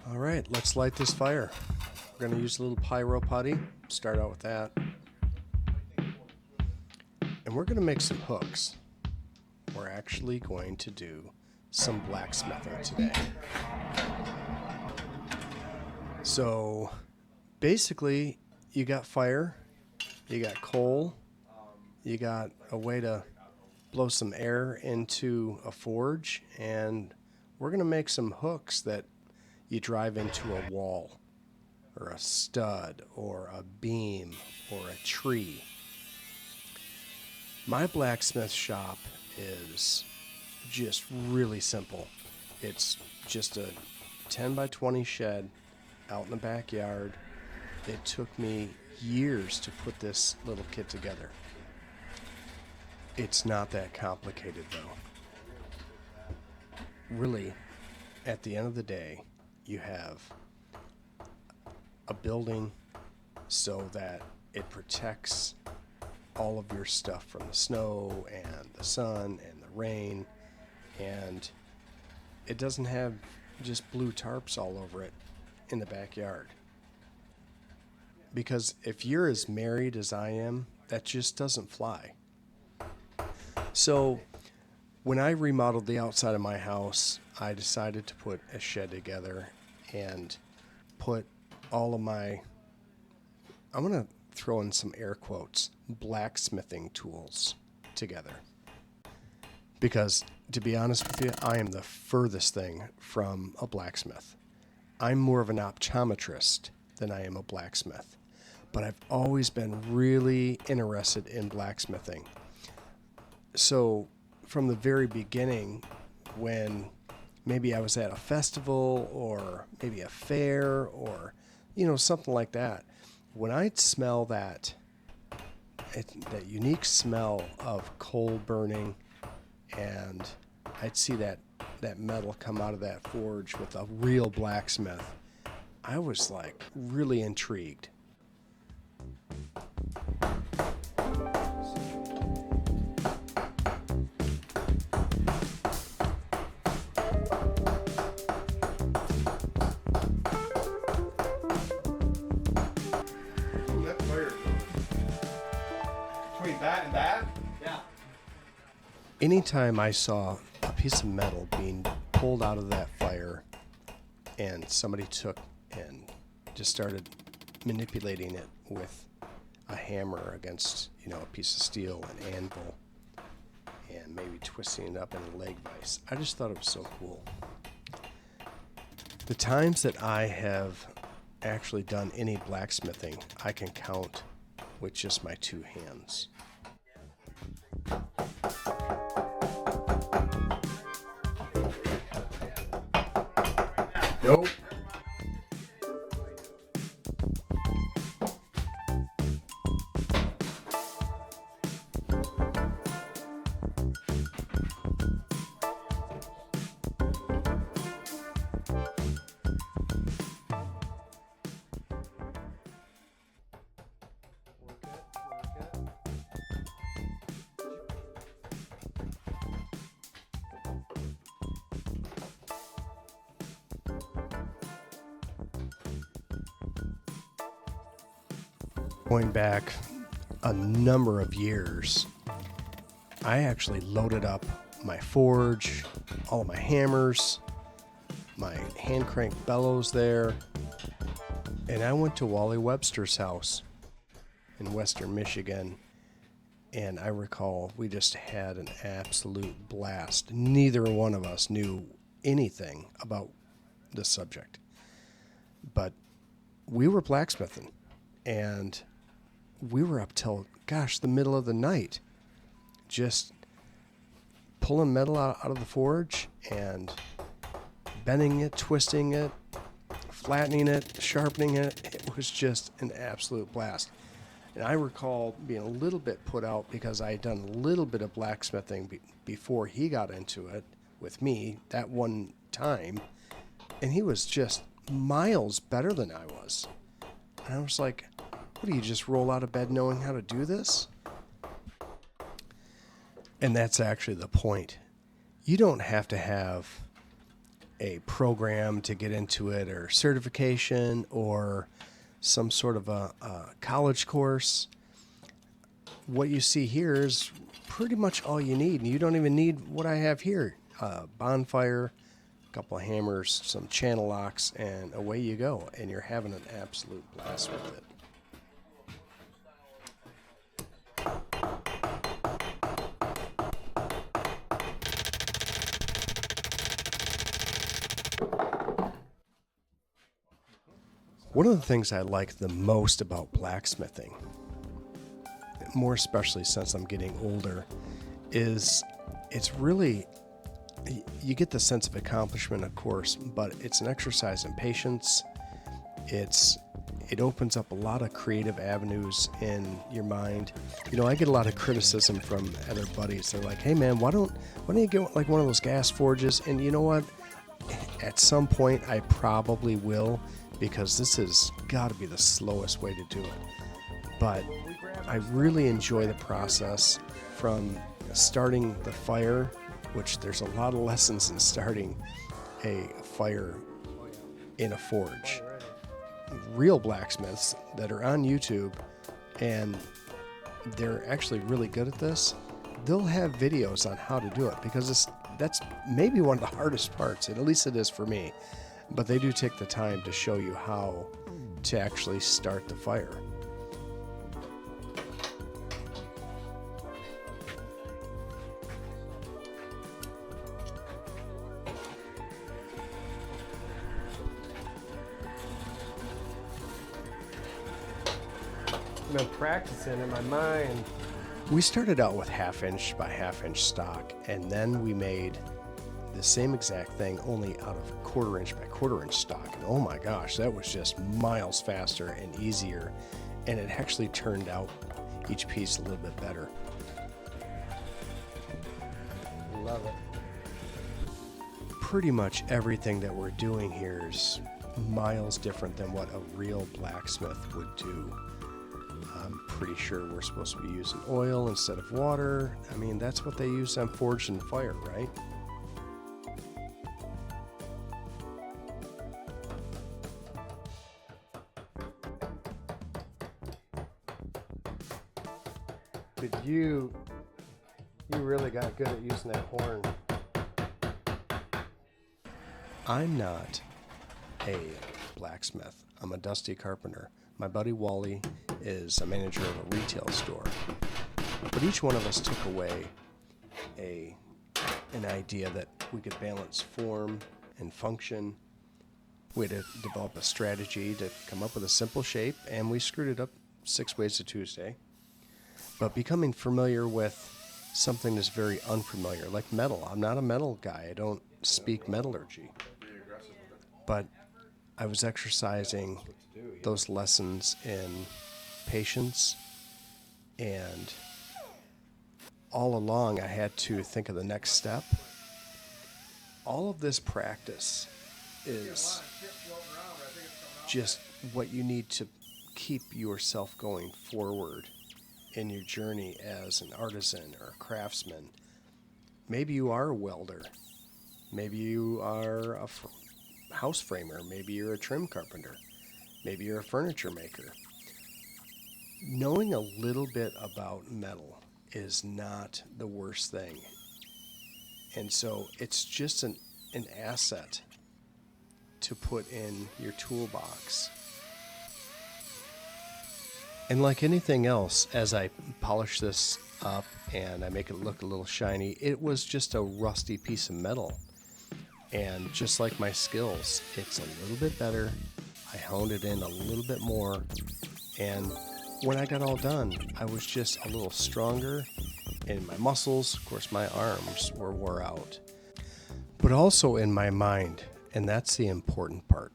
All right, let's light this fire. We're going to use a little pyro putty. Start out with that. And we're going to make some hooks. We're actually going to do some blacksmithing today. So basically, you got fire, you got coal, you got a way to blow some air into a forge, and we're going to make some hooks that you drive into a wall or a stud or a beam or a tree. My blacksmith shop is just really simple. It's just a 10 by 20 shed out in the backyard. It took me years to put this little kit together. It's not that complicated though. Really, at the end of the day, you have a building so that it protects all of your stuff from the snow and the sun and the rain, and it doesn't have just blue tarps all over it in the backyard. Because if you're as married as I am, that just doesn't fly. So when I remodeled the outside of my house, I decided to put a shed together and put all of my, I'm going to throw in some air quotes, blacksmithing tools together. Because to be honest with you, I am the furthest thing from a blacksmith. I'm more of an optometrist than I am a blacksmith. But I've always been really interested in blacksmithing. So from the very beginning, when maybe I was at a festival or maybe a fair or, something like that, when I'd smell that unique smell of coal burning, and I'd see that metal come out of that forge with a real blacksmith, I was like really intrigued. That fire. Between that and that? Yeah. Anytime I saw a piece of metal being pulled out of that fire and somebody took and just started manipulating it with a hammer against, a piece of steel, an anvil, and maybe twisting it up in a leg vise, I just thought it was so cool. The times that I have actually done any blacksmithing, I can count with just my two hands. Nope. Going back a number of years, I actually loaded up my forge, all of my hammers, my hand crank bellows there, and I went to Wally Webster's house in Western Michigan, and I recall we just had an absolute blast. Neither one of us knew anything about the subject, but we were blacksmithing, and we were up till, the middle of the night, just pulling metal out of the forge and bending it, twisting it, flattening it, sharpening it. It was just an absolute blast. And I recall being a little bit put out because I had done a little bit of blacksmithing before he got into it with me that one time, and he was just miles better than I was. And I was like, what do you just roll out of bed knowing how to do this? And that's actually the point. You don't have to have a program to get into it, or certification, or some sort of a college course. What you see here is pretty much all you need. And you don't even need what I have here. Bonfire, a couple of hammers, some channel locks, and away you go. And you're having an absolute blast with it. One of the things I like the most about blacksmithing, more especially since I'm getting older, is it's really, you get the sense of accomplishment, of course, but it's an exercise in patience. It opens up a lot of creative avenues in your mind. You know, I get a lot of criticism from other buddies. They're like, "Hey man, why don't you get like one of those gas forges?" And you know what? At some point I probably will, because this has got to be the slowest way to do it. But I really enjoy the process from starting the fire, which there's a lot of lessons in starting a fire in a forge. Real blacksmiths that are on YouTube, and they're actually really good at this, they'll have videos on how to do it, because that's maybe one of the hardest parts, and at least it is for me. But they do take the time to show you how to actually start the fire. I've been practicing in my mind. We started out with 1/2 by 1/2 stock, and then we made the same exact thing, only out of 1/4 by 1/4 stock. And oh my gosh, that was just miles faster and easier, and it actually turned out each piece a little bit better. Love it. Pretty much everything that we're doing here is miles different than what a real blacksmith would do. I'm pretty sure we're supposed to be using oil instead of water. I mean, that's what they use on Forged in Fire, right? But you really got good at using that horn. I'm not a blacksmith. I'm a dusty carpenter. My buddy Wally is a manager of a retail store. But each one of us took away an idea that we could balance form and function. We had to develop a strategy to come up with a simple shape, and we screwed it up 6 ways to Tuesday. But becoming familiar with something that's very unfamiliar, like metal. I'm not a metal guy. I don't speak metallurgy. But I was exercising those lessons in patience, and all along I had to think of the next step. All of this practice is just what you need to keep yourself going forward in your journey as an artisan or a craftsman. Maybe you are a welder. Maybe you are a house framer. Maybe you're a trim carpenter. Maybe you're a furniture maker. Knowing a little bit about metal is not the worst thing. And so it's just an asset to put in your toolbox. And like anything else, as I polish this up and I make it look a little shiny, it was just a rusty piece of metal. And just like my skills, it's a little bit better. I honed it in a little bit more. And when I got all done, I was just a little stronger in my muscles. Of course, my arms were wore out. But also in my mind, and that's the important part.